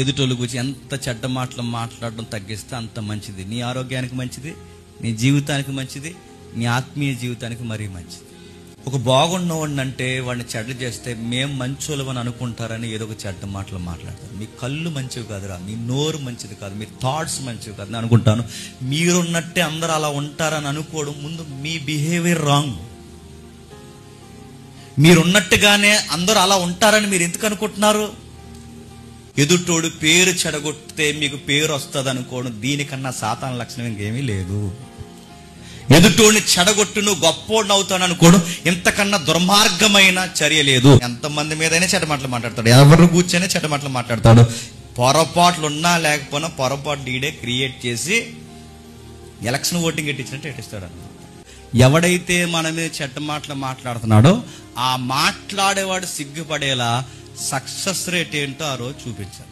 ఎదుటోళ్ళు గురించి ఎంత చెడ్డ మాటలు మాట్లాడడం తగ్గిస్తే అంత మంచిది. నీ ఆరోగ్యానికి మంచిది, నీ జీవితానికి మంచిది, నీ ఆత్మీయ జీవితానికి మరీ మంచిది. ఒక బాగున్నవాడిని అంటే వాడిని చెడ్డ చేస్తే మేము మంచోళ్ళమని అనుకుంటారని ఏదో ఒక చెడ్డ మాటలు మాట్లాడతారు. మీ కళ్ళు మంచివి కాదురా, మీ నోరు మంచిది కాదు, మీ థాట్స్ మంచివి కాదు నేను అనుకుంటాను. మీరున్నట్టే అందరూ అలా ఉంటారని అనుకోవడం, ముందు మీ బిహేవియర్ రాంగ్. మీరున్నట్టుగానే అందరూ అలా ఉంటారని మీరు ఎందుకు అనుకుంటున్నారు? ఎదుటోడు పేరు చెడగొడితే మీకు పేరు వస్తుంది అనుకోవడం, దీనికన్నా సాతాను లక్షణం ఇంకేమీ లేదు. ఎదుటోడిని చెడగొట్టు నువ్వు గొప్పోడిని అవుతాను అనుకోవడం ఇంతకన్నా దుర్మార్గమైన చర్య లేదు. ఎంతమంది మీదైనా చెడ్డ మాటలు మాట్లాడతాడు, ఎవరు కూర్చొని చెడ్డ మాటలు మాట్లాడతాడు. పొరపాట్లు ఉన్నా లేకపోయినా పొరపాటు డీడే క్రియేట్ చేసి ఎలక్షన్ ఓటింగ్ ఎట్టించినట్టు ఎట్టిస్తాడు. ఎవడైతే మన మీద చెడ్డ మాటలు మాట్లాడుతున్నాడో ఆ మాట్లాడేవాడు సిగ్గుపడేలా సక్సెస్ రేట్ ఏంటో ఆ రోజు చూపించాలి.